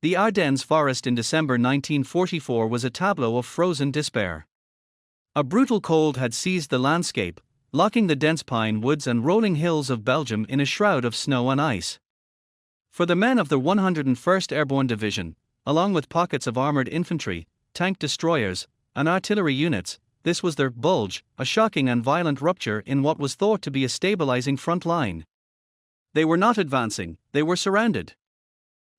The Ardennes forest in December 1944 was a tableau of frozen despair. A brutal cold had seized the landscape, locking the dense pine woods and rolling hills of Belgium in a shroud of snow and ice. For the men of the 101st Airborne Division, along with pockets of armored infantry, tank destroyers, and artillery units, this was their Bulge, a shocking and violent rupture in what was thought to be a stabilizing front line. They were not advancing, they were surrounded.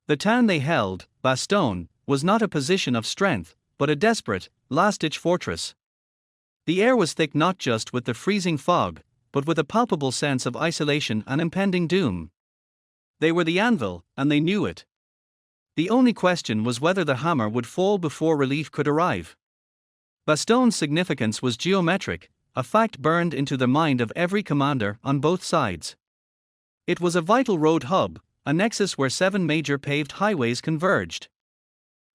The town they held, Bastogne, was not a position of strength, but a desperate, last-ditch fortress. The air was thick not just with the freezing fog, but with a palpable sense of isolation and impending doom. They were the anvil, and they knew it. The only question was whether the hammer would fall before relief could arrive. Bastogne's significance was geometric, a fact burned into the mind of every commander on both sides. It was a vital road hub, a nexus where 7 major paved highways converged.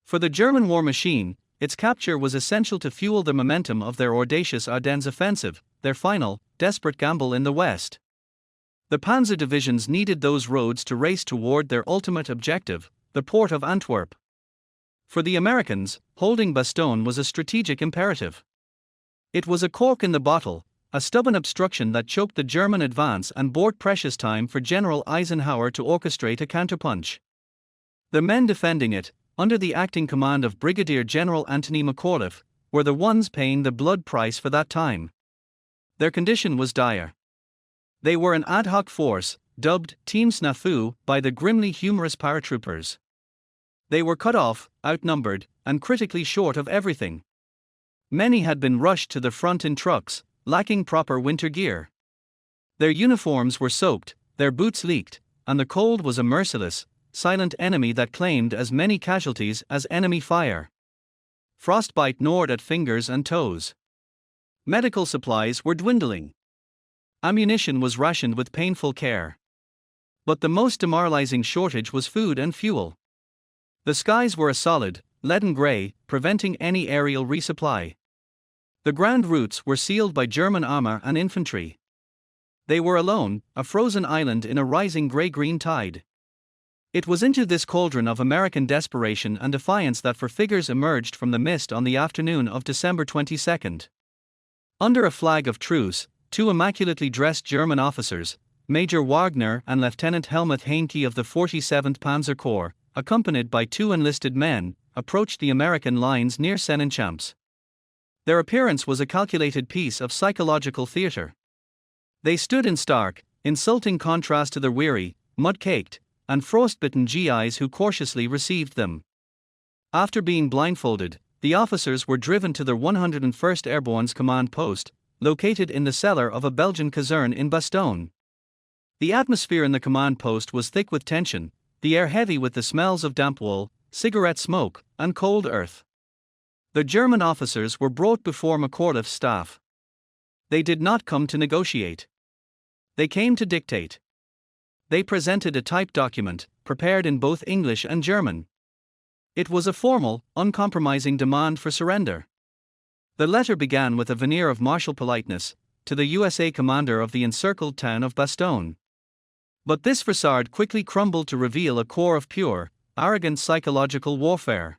For the German war machine, its capture was essential to fuel the momentum of their audacious Ardennes offensive, their final, desperate gamble in the west. The panzer divisions needed those roads to race toward their ultimate objective, the port of Antwerp. For the Americans, holding Bastogne was a strategic imperative. It was a cork in the bottle, a stubborn obstruction that choked the German advance and bought precious time for General Eisenhower to orchestrate a counterpunch. The men defending it, under the acting command of Brigadier General Anthony McAuliffe, were the ones paying the blood price for that time. Their condition was dire. They were an ad hoc force, dubbed Team Snafu by the grimly humorous paratroopers. They were cut off, outnumbered, and critically short of everything. Many had been rushed to the front in trucks, lacking proper winter gear. Their uniforms were soaked, their boots leaked, and the cold was a merciless, silent enemy that claimed as many casualties as enemy fire. Frostbite gnawed at fingers and toes. Medical supplies were dwindling. Ammunition was rationed with painful care. But the most demoralizing shortage was food and fuel. The skies were a solid, leaden gray, preventing any aerial resupply. The ground routes were sealed by German armor and infantry. They were alone, a frozen island in a rising gray-green tide. It was into this cauldron of American desperation and defiance that four figures emerged from the mist on the afternoon of December 22. Under a flag of truce, 2 immaculately dressed German officers, Major Wagner and Lieutenant Helmuth Heinke of the 47th Panzer Corps, accompanied by 2 enlisted men, approached the American lines near Seine-en-Champs. Their appearance was a calculated piece of psychological theater. They stood in stark, insulting contrast to the weary, mud-caked, and frostbitten GIs who cautiously received them. After being blindfolded, the officers were driven to their 101st Airborne's command post, located in the cellar of a Belgian caserne in Bastogne. The atmosphere in the command post was thick with tension, the air heavy with the smells of damp wool, cigarette smoke, and cold earth. The German officers were brought before McAuliffe's staff. They did not come to negotiate. They came to dictate. They presented a typed document, prepared in both English and German. It was a formal, uncompromising demand for surrender. The letter began with a veneer of martial politeness, to the USA commander of the encircled town of Bastogne. But this facade quickly crumbled to reveal a core of pure, arrogant psychological warfare.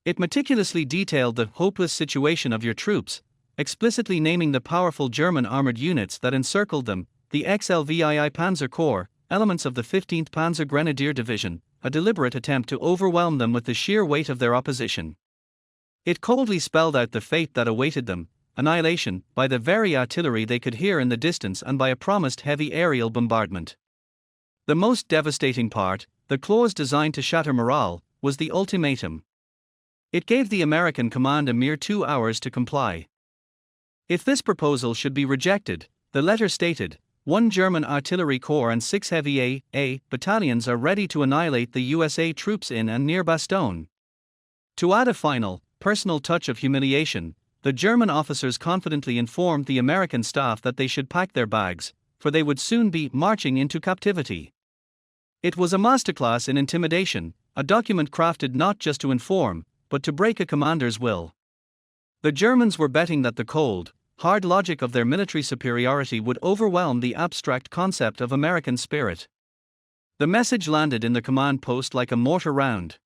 It meticulously detailed the hopeless situation of your troops, explicitly naming the powerful German armored units that encircled them, the XLVII Panzer Corps, elements of the 15th Panzer Grenadier Division, a deliberate attempt to overwhelm them with the sheer weight of their opposition. It coldly spelled out the fate that awaited them, annihilation, by the very artillery they could hear in the distance and by a promised heavy aerial bombardment. The most devastating part, the clause designed to shatter morale, was the ultimatum. It gave the American command a mere 2 hours to comply. If this proposal should be rejected, the letter stated, 1 German artillery corps and 6 heavy A battalions are ready to annihilate the USA troops in and near Bastogne. To add a final, personal touch of humiliation, the German officers confidently informed the American staff that they should pack their bags, for they would soon be marching into captivity. It was a masterclass in intimidation, a document crafted not just to inform, but to break a commander's will. The Germans were betting that the cold, hard logic of their military superiority would overwhelm the abstract concept of American spirit. The message landed in the command post like a mortar round.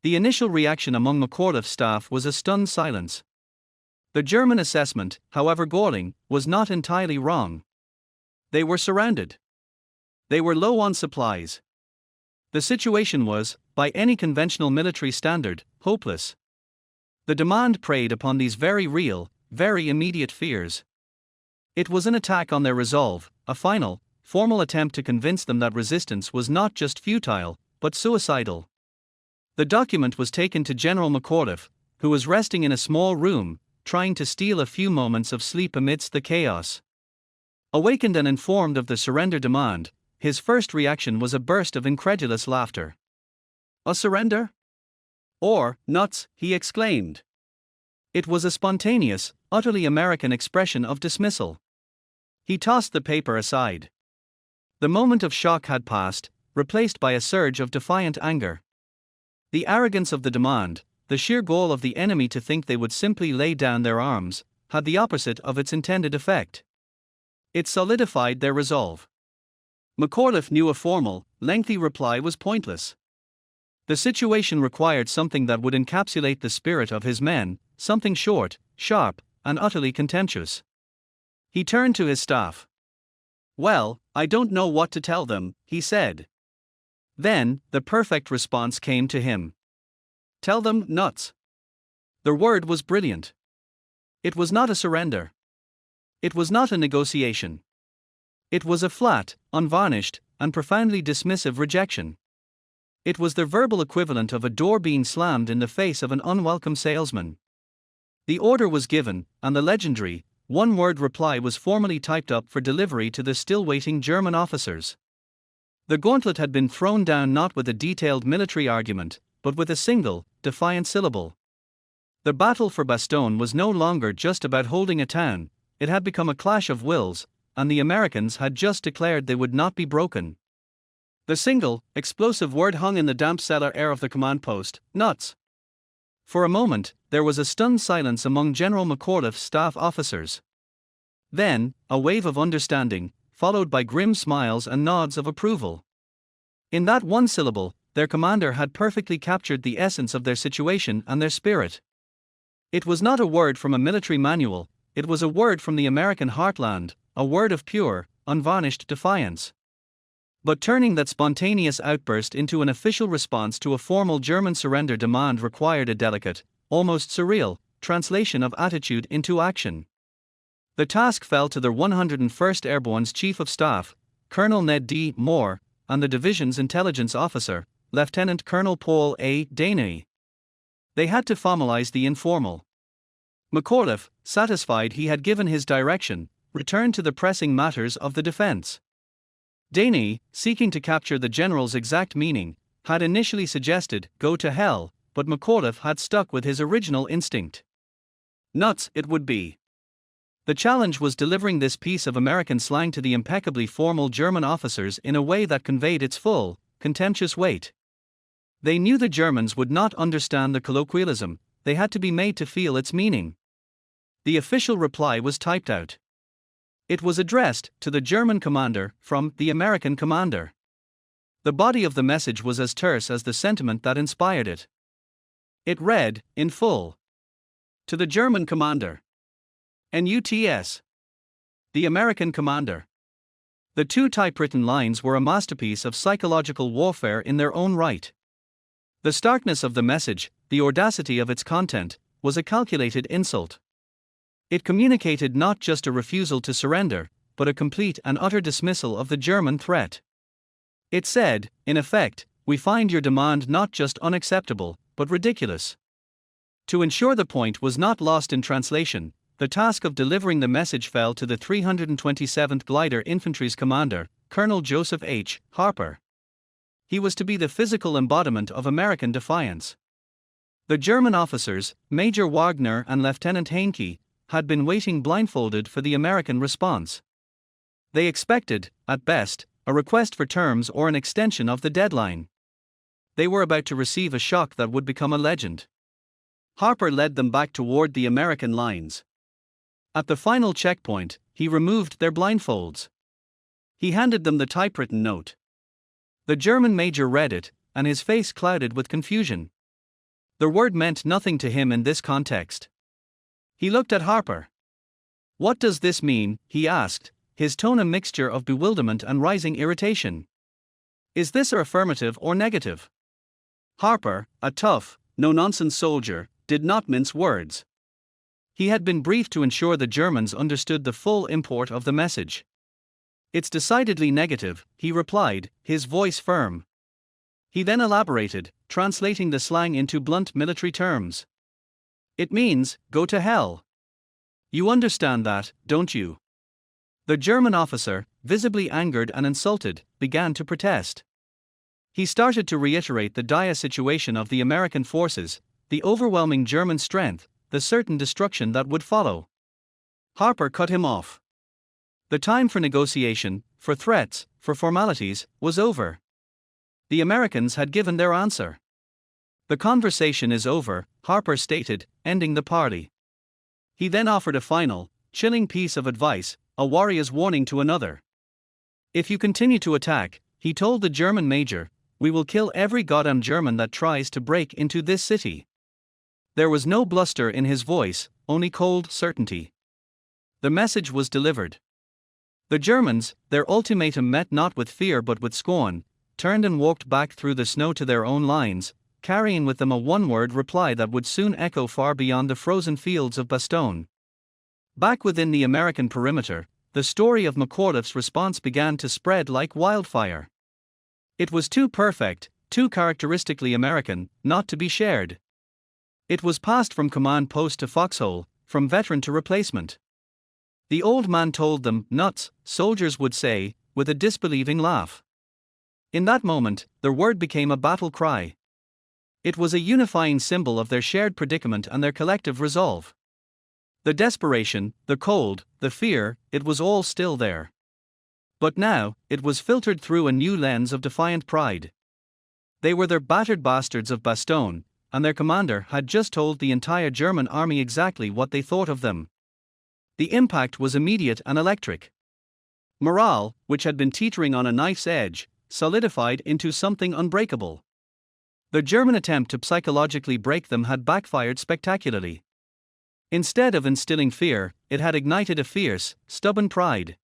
The initial reaction among McAuliffe's staff was a stunned silence. The German assessment, however galling, was not entirely wrong. They were surrounded. They were low on supplies. The situation was, by any conventional military standard, hopeless. The demand preyed upon these very real, very immediate fears. It was an attack on their resolve, a final, formal attempt to convince them that resistance was not just futile, but suicidal. The document was taken to General McAuliffe, who was resting in a small room, trying to steal a few moments of sleep amidst the chaos. Awakened and informed of the surrender demand, his first reaction was a burst of incredulous laughter. A surrender? Or, nuts, he exclaimed. It was a spontaneous, utterly American expression of dismissal. He tossed the paper aside. The moment of shock had passed, replaced by a surge of defiant anger. The arrogance of the demand, the sheer gall of the enemy to think they would simply lay down their arms, had the opposite of its intended effect. It solidified their resolve. McAuliffe knew a formal, lengthy reply was pointless. The situation required something that would encapsulate the spirit of his men, something short, sharp, and utterly contemptuous. He turned to his staff. "Well, I don't know what to tell them," he said. Then, the perfect response came to him. "Tell them, nuts." The word was brilliant. It was not a surrender. It was not a negotiation. It was a flat, unvarnished, and profoundly dismissive rejection. It was the verbal equivalent of a door being slammed in the face of an unwelcome salesman. The order was given, and the legendary, one-word reply was formally typed up for delivery to the still-waiting German officers. The gauntlet had been thrown down not with a detailed military argument, but with a single, defiant syllable. The battle for Bastogne was no longer just about holding a town, it had become a clash of wills, and the Americans had just declared they would not be broken. The single, explosive word hung in the damp cellar air of the command post, nuts. For a moment, there was a stunned silence among General McAuliffe's staff officers. Then, a wave of understanding, followed by grim smiles and nods of approval. In that one syllable, their commander had perfectly captured the essence of their situation and their spirit. It was not a word from a military manual, it was a word from the American heartland, a word of pure, unvarnished defiance. But turning that spontaneous outburst into an official response to a formal German surrender demand required a delicate, almost surreal, translation of attitude into action. The task fell to the 101st Airborne's Chief of Staff, Colonel Ned D. Moore, and the division's intelligence officer, Lieutenant Colonel Paul A. Daney. They had to formalize the informal. McAuliffe, satisfied he had given his direction, returned to the pressing matters of the defense. Daney, seeking to capture the general's exact meaning, had initially suggested, "Go to hell," but McAuliffe had stuck with his original instinct. Nuts, it would be. The challenge was delivering this piece of American slang to the impeccably formal German officers in a way that conveyed its full, contemptuous weight. They knew the Germans would not understand the colloquialism, they had to be made to feel its meaning. The official reply was typed out. It was addressed to the German commander from the American commander. The body of the message was as terse as the sentiment that inspired it. It read, in full: "To the German commander. NUTS. The American commander." The two typewritten lines were a masterpiece of psychological warfare in their own right. The starkness of the message, the audacity of its content, was a calculated insult. It communicated not just a refusal to surrender, but a complete and utter dismissal of the German threat. It said, in effect, "We find your demand not just unacceptable, but ridiculous." To ensure the point was not lost in translation, the task of delivering the message fell to the 327th Glider Infantry's commander, Colonel Joseph H. Harper. He was to be the physical embodiment of American defiance. The German officers, Major Wagner and Lieutenant Heinke, had been waiting blindfolded for the American response. They expected, at best, a request for terms or an extension of the deadline. They were about to receive a shock that would become a legend. Harper led them back toward the American lines. At the final checkpoint, he removed their blindfolds. He handed them the typewritten note. The German major read it, and his face clouded with confusion. The word meant nothing to him in this context. He looked at Harper. "What does this mean?" he asked, his tone a mixture of bewilderment and rising irritation. "Is this affirmative or negative?" Harper, a tough, no-nonsense soldier, did not mince words. He had been briefed to ensure the Germans understood the full import of the message. "It's decidedly negative," he replied, his voice firm. He then elaborated, translating the slang into blunt military terms. "It means, go to hell. You understand that, don't you?" The German officer, visibly angered and insulted, began to protest. He started to reiterate the dire situation of the American forces, the overwhelming German strength, the certain destruction that would follow. Harper cut him off. The time for negotiation, for threats, for formalities, was over. The Americans had given their answer. "The conversation is over," Harper stated, ending the parley. He then offered a final, chilling piece of advice, a warrior's warning to another. "If you continue to attack," he told the German major, "we will kill every goddamn German that tries to break into this city." There was no bluster in his voice, only cold certainty. The message was delivered. The Germans, their ultimatum met not with fear but with scorn, turned and walked back through the snow to their own lines, carrying with them a one-word reply that would soon echo far beyond the frozen fields of Bastogne. Back within the American perimeter, the story of McAuliffe's response began to spread like wildfire. It was too perfect, too characteristically American, not to be shared. It was passed from command post to foxhole, from veteran to replacement. The old man told them, "Nuts," soldiers would say, with a disbelieving laugh. In that moment, their word became a battle cry. It was a unifying symbol of their shared predicament and their collective resolve. The desperation, the cold, the fear, it was all still there. But now, it was filtered through a new lens of defiant pride. They were the battered bastards of Bastogne, and their commander had just told the entire German army exactly what they thought of them. The impact was immediate and electric. Morale, which had been teetering on a knife's edge, solidified into something unbreakable. The German attempt to psychologically break them had backfired spectacularly. Instead of instilling fear, it had ignited a fierce, stubborn pride.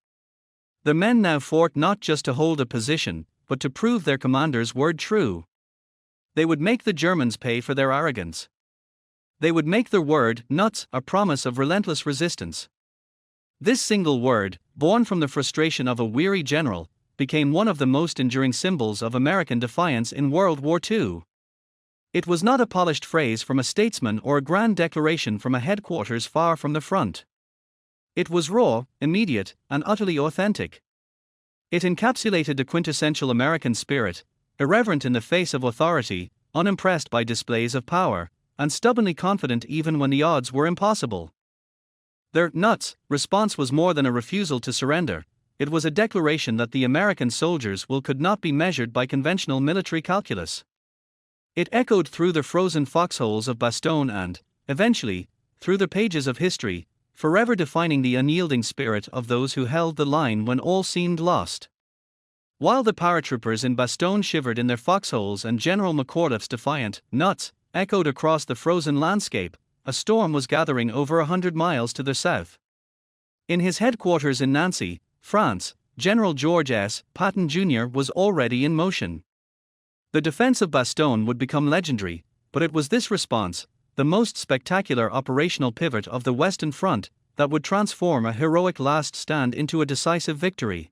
The men now fought not just to hold a position, but to prove their commander's word true. They would make the Germans pay for their arrogance. They would make their word, nuts, a promise of relentless resistance. This single word, born from the frustration of a weary general, became one of the most enduring symbols of American defiance in World War II. It was not a polished phrase from a statesman or a grand declaration from a headquarters far from the front. It was raw, immediate, and utterly authentic. It encapsulated the quintessential American spirit, irreverent in the face of authority, unimpressed by displays of power, and stubbornly confident even when the odds were impossible. Their "nuts" response was more than a refusal to surrender. It was a declaration that the American soldiers' will could not be measured by conventional military calculus. It echoed through the frozen foxholes of Bastogne and, eventually, through the pages of history, forever defining the unyielding spirit of those who held the line when all seemed lost. While the paratroopers in Bastogne shivered in their foxholes and General McAuliffe's defiant "nuts" echoed across the frozen landscape, a storm was gathering over 100 miles to the south. In his headquarters in Nancy, France, General George Patton Jr. was already in motion. The defense of Bastogne would become legendary, but it was this response, the most spectacular operational pivot of the Western Front, that would transform a heroic last stand into a decisive victory.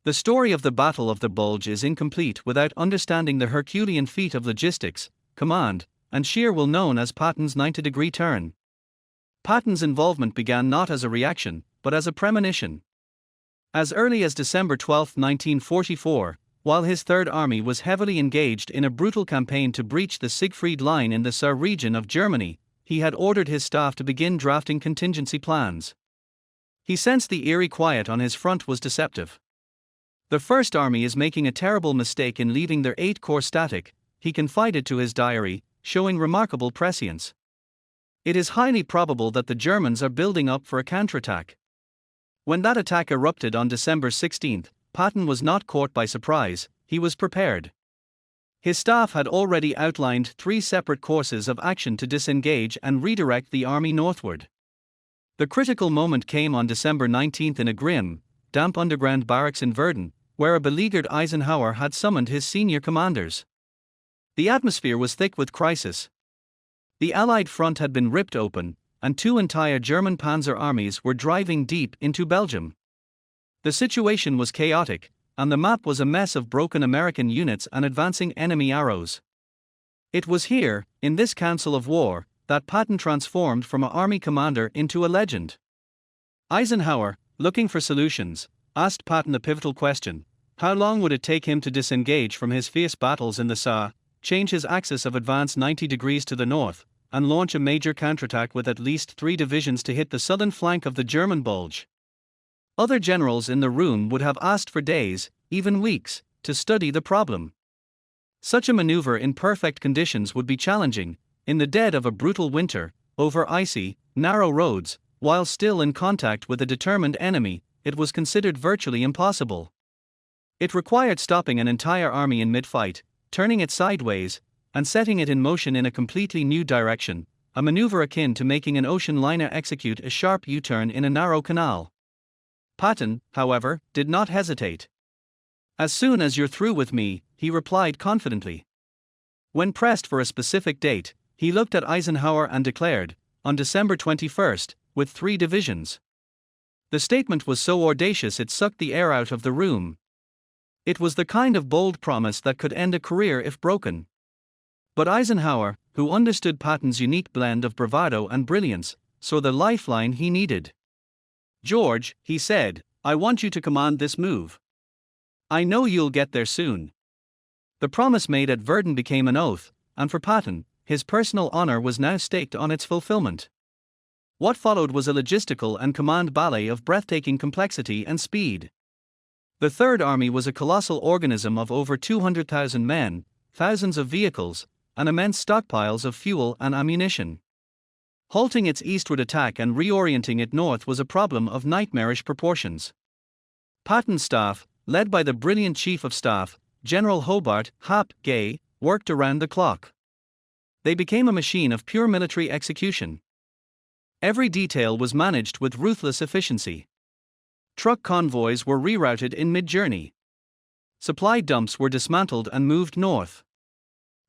The story of the Battle of the Bulge is incomplete without understanding the Herculean feat of logistics, command, and sheer will known as Patton's 90-degree turn. Patton's involvement began not as a reaction, but as a premonition. As early as December 12, 1944, while his Third Army was heavily engaged in a brutal campaign to breach the Siegfried Line in the Saar region of Germany, he had ordered his staff to begin drafting contingency plans. He sensed the eerie quiet on his front was deceptive. "The First Army is making a terrible mistake in leaving their 8 corps static," he confided to his diary, showing remarkable prescience. "It is highly probable that the Germans are building up for a counterattack." When that attack erupted on December 16, Patton was not caught by surprise, he was prepared. His staff had already outlined 3 separate courses of action to disengage and redirect the army northward. The critical moment came on December 19 in a grim, damp underground barracks in Verdun, where a beleaguered Eisenhower had summoned his senior commanders. The atmosphere was thick with crisis. The Allied front had been ripped open, and 2 entire German panzer armies were driving deep into Belgium. The situation was chaotic, and the map was a mess of broken American units and advancing enemy arrows. It was here, in this council of war, that Patton transformed from an army commander into a legend. Eisenhower, looking for solutions, asked Patton a pivotal question: how long would it take him to disengage from his fierce battles in the Saar, change his axis of advance 90 degrees to the north, and launch a major counterattack with at least 3 divisions to hit the southern flank of the German Bulge? Other generals in the room would have asked for days, even weeks, to study the problem. Such a maneuver in perfect conditions would be challenging, in the dead of a brutal winter, over icy, narrow roads, while still in contact with a determined enemy. It was considered virtually impossible. It required stopping an entire army in mid-fight, turning it sideways, and setting it in motion in a completely new direction, a maneuver akin to making an ocean liner execute a sharp U-turn in a narrow canal. Patton, however, did not hesitate. "As soon as you're through with me," he replied confidently. When pressed for a specific date, he looked at Eisenhower and declared, on December 21, with 3 divisions. The statement was so audacious it sucked the air out of the room. It was the kind of bold promise that could end a career if broken. But Eisenhower, who understood Patton's unique blend of bravado and brilliance, saw the lifeline he needed. "George," he said, "I want you to command this move. I know you'll get there soon." The promise made at Verdun became an oath, and for Patton, his personal honor was now staked on its fulfillment. What followed was a logistical and command ballet of breathtaking complexity and speed. The Third Army was a colossal organism of over 200,000 men, thousands of vehicles, and immense stockpiles of fuel and ammunition. Halting its eastward attack and reorienting it north was a problem of nightmarish proportions. Patton's staff, led by the brilliant Chief of Staff, General Hobart Hap Gay, worked around the clock. They became a machine of pure military execution. Every detail was managed with ruthless efficiency. Truck convoys were rerouted in mid-journey. Supply dumps were dismantled and moved north.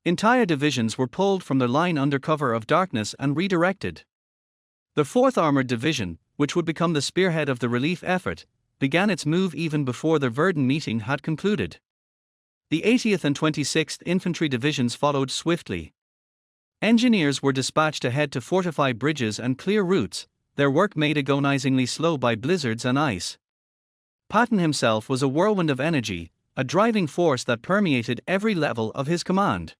Entire divisions were pulled from their line under cover of darkness and redirected. The 4th Armored Division, which would become the spearhead of the relief effort, began its move even before the Verdun meeting had concluded. The 80th and 26th Infantry Divisions followed swiftly. Engineers were dispatched ahead to fortify bridges and clear routes, their work made agonizingly slow by blizzards and ice. Patton himself was a whirlwind of energy, a driving force that permeated every level of his command.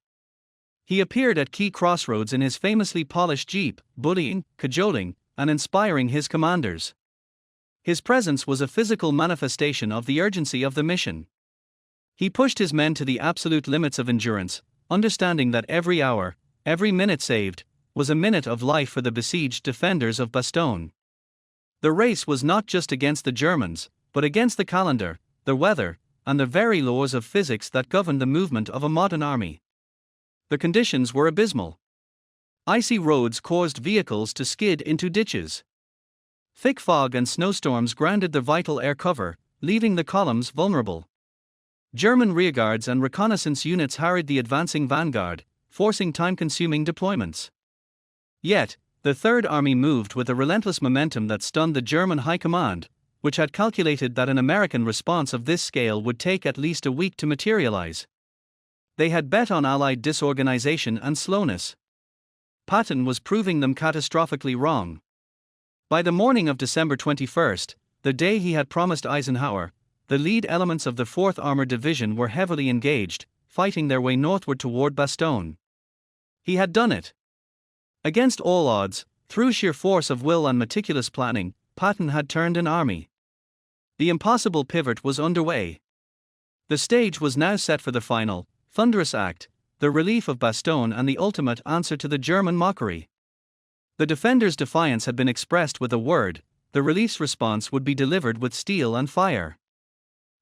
He appeared at key crossroads in his famously polished jeep, bullying, cajoling, and inspiring his commanders. His presence was a physical manifestation of the urgency of the mission. He pushed his men to the absolute limits of endurance, understanding that every hour, every minute saved, was a minute of life for the besieged defenders of Bastogne. The race was not just against the Germans, but against the calendar, the weather, and the very laws of physics that govern the movement of a modern army. The conditions were abysmal. Icy roads caused vehicles to skid into ditches. Thick fog and snowstorms grounded the vital air cover, leaving the columns vulnerable. German rearguards and reconnaissance units harried the advancing vanguard, forcing time-consuming deployments. Yet, the Third Army moved with a relentless momentum that stunned the German High Command, which had calculated that an American response of this scale would take at least a week to materialize. They had bet on Allied disorganization and slowness. Patton was proving them catastrophically wrong. By the morning of December 21, the day he had promised Eisenhower, the lead elements of the 4th Armored Division were heavily engaged, fighting their way northward toward Bastogne. He had done it. Against all odds, through sheer force of will and meticulous planning, Patton had turned an army. The impossible pivot was underway. The stage was now set for the final, thunderous act, the relief of Bastogne and the ultimate answer to the German mockery. The defenders' defiance had been expressed with a word, the relief's response would be delivered with steel and fire.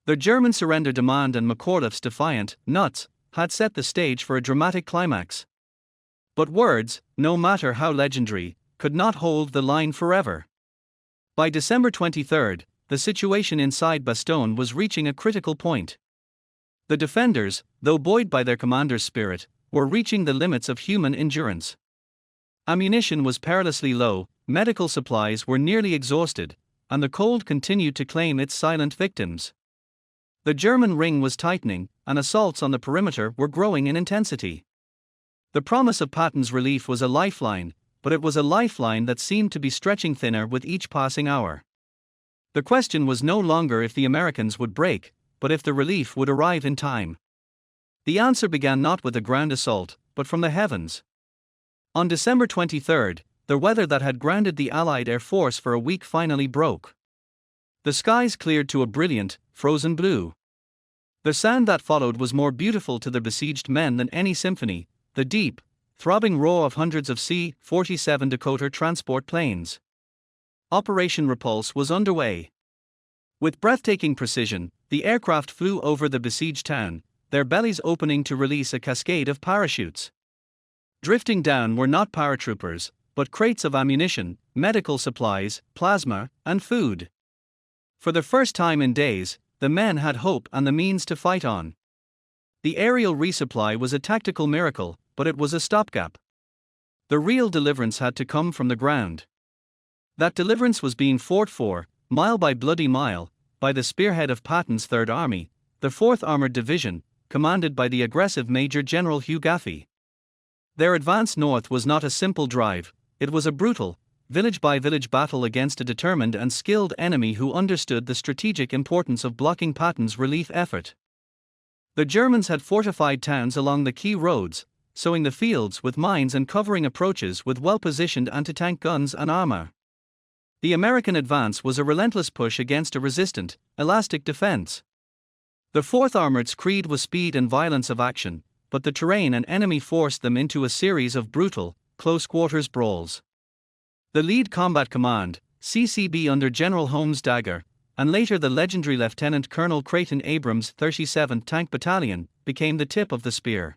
The German surrender demand and McAuliffe's defiant, "nuts," had set the stage for a dramatic climax. But words, no matter how legendary, could not hold the line forever. By December 23, the situation inside Bastogne was reaching a critical point. The defenders, though buoyed by their commander's spirit, were reaching the limits of human endurance. Ammunition was perilously low, medical supplies were nearly exhausted, and the cold continued to claim its silent victims. The German ring was tightening, and assaults on the perimeter were growing in intensity. The promise of Patton's relief was a lifeline, but it was a lifeline that seemed to be stretching thinner with each passing hour. The question was no longer if the Americans would break, but if the relief would arrive in time. The answer began not with a ground assault, but from the heavens. On December 23, the weather that had grounded the Allied Air Force for a week finally broke. The skies cleared to a brilliant, frozen blue. The sound that followed was more beautiful to the besieged men than any symphony, the deep, throbbing roar of hundreds of C-47 Dakota transport planes. Operation Repulse was underway. With breathtaking precision, the aircraft flew over the besieged town, their bellies opening to release a cascade of parachutes. Drifting down were not paratroopers, but crates of ammunition, medical supplies, plasma, and food. For the first time in days, the men had hope and the means to fight on. The aerial resupply was a tactical miracle, but it was a stopgap. The real deliverance had to come from the ground. That deliverance was being fought for, mile by bloody mile, by the spearhead of Patton's Third Army, the 4th Armored Division, commanded by the aggressive Major General Hugh Gaffey. Their advance north was not a simple drive, it was a brutal, village-by-village battle against a determined and skilled enemy who understood the strategic importance of blocking Patton's relief effort. The Germans had fortified towns along the key roads, sowing the fields with mines and covering approaches with well-positioned anti-tank guns and armor. The American advance was a relentless push against a resistant, elastic defense. The 4th Armored's creed was speed and violence of action, but the terrain and enemy forced them into a series of brutal, close-quarters brawls. The Lead Combat Command, CCB under General Holmes Dagger, and later the legendary Lieutenant Colonel Creighton Abrams' 37th Tank Battalion, became the tip of the spear.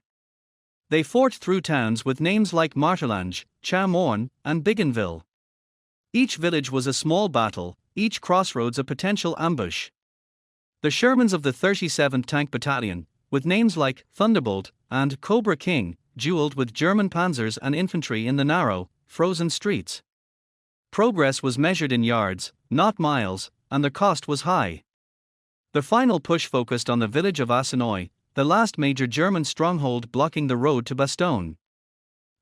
They fought through towns with names like Martelange, Chaumorne, and Bougainville. Each village was a small battle, each crossroads a potential ambush. The Shermans of the 37th Tank Battalion, with names like Thunderbolt and Cobra King, dueled with German panzers and infantry in the narrow, frozen streets. Progress was measured in yards, not miles, and the cost was high. The final push focused on the village of Assenoy, the last major German stronghold blocking the road to Bastogne.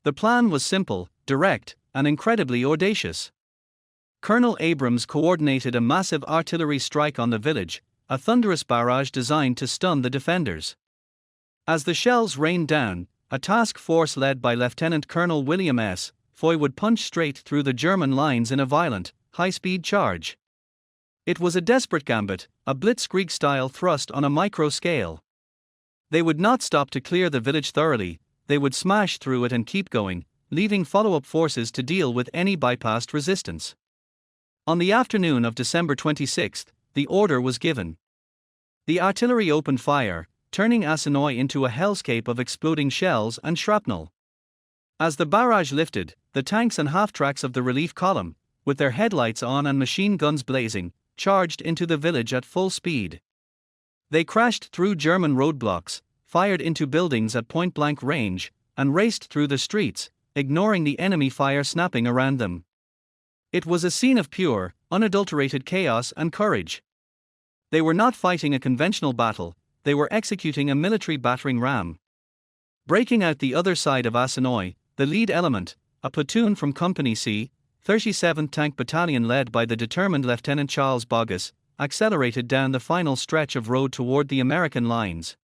The plan was simple, direct, and incredibly audacious. Colonel Abrams coordinated a massive artillery strike on the village, a thunderous barrage designed to stun the defenders. As the shells rained down, a task force led by Lieutenant Colonel William S. Foy would punch straight through the German lines in a violent, high-speed charge. It was a desperate gambit, a blitzkrieg-style thrust on a micro scale. They would not stop to clear the village thoroughly, they would smash through it and keep going, leaving follow-up forces to deal with any bypassed resistance. On the afternoon of December 26, the order was given. The artillery opened fire, turning Assenoy into a hellscape of exploding shells and shrapnel. As the barrage lifted, the tanks and half-tracks of the relief column, with their headlights on and machine guns blazing, charged into the village at full speed. They crashed through German roadblocks, fired into buildings at point-blank range, and raced through the streets, ignoring the enemy fire snapping around them. It was a scene of pure, unadulterated chaos and courage. They were not fighting a conventional battle, they were executing a military battering ram. Breaking out the other side of Assenoy, the lead element, a platoon from Company C, 37th Tank Battalion led by the determined Lieutenant Charles Boggess, accelerated down the final stretch of road toward the American lines.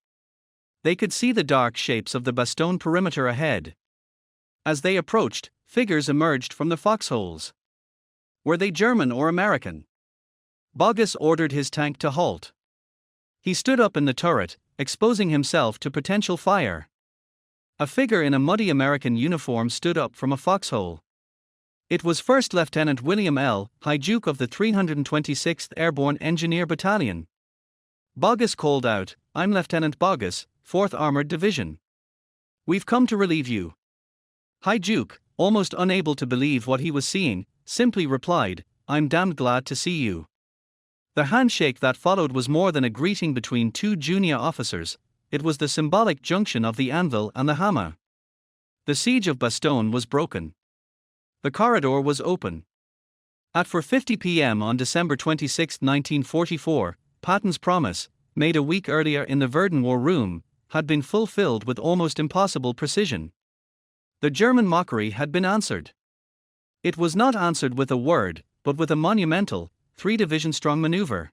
They could see the dark shapes of the Bastogne perimeter ahead. As they approached, figures emerged from the foxholes. Were they German or American? Boggess ordered his tank to halt. He stood up in the turret, exposing himself to potential fire. A figure in a muddy American uniform stood up from a foxhole. It was First Lieutenant William L. Duke of the 326th Airborne Engineer Battalion. Boggess called out, "I'm Lieutenant Boggess, 4th Armored Division. We've come to relieve you. High Duke, almost unable to believe what he was seeing, simply replied, I'm damned glad to see you. The handshake that followed was more than a greeting between two junior officers, it was the symbolic junction of the anvil and the hammer. The siege of Bastogne was broken. The corridor was open. At 4:50 p.m. on December 26, 1944, Patton's promise, made a week earlier in the Verdun War Room, had been fulfilled with almost impossible precision. The German Mockery had been answered. It was not answered with a word, but with a monumental, 3-division-strong maneuver.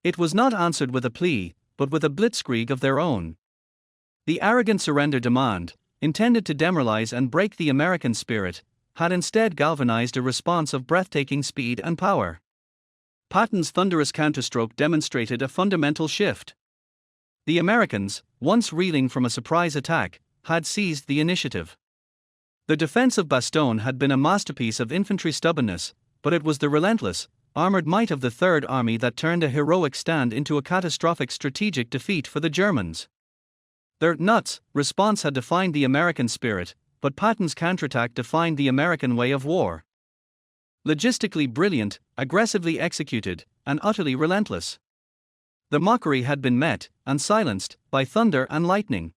It was not answered with a plea, but with a blitzkrieg of their own. The arrogant surrender demand, intended to demoralize and break the American spirit, had instead galvanized a response of breathtaking speed and power. Patton's thunderous counterstroke demonstrated a fundamental shift. The Americans, once reeling from a surprise attack, had seized the initiative. The defense of Bastogne had been a masterpiece of infantry stubbornness, but it was the relentless, armored might of the Third Army that turned a heroic stand into a catastrophic strategic defeat for the Germans. Their nuts response had defined the American spirit, but Patton's counterattack defined the American way of war. Logistically brilliant, aggressively executed, and utterly relentless. The Mockery had been met, and silenced, by thunder and lightning.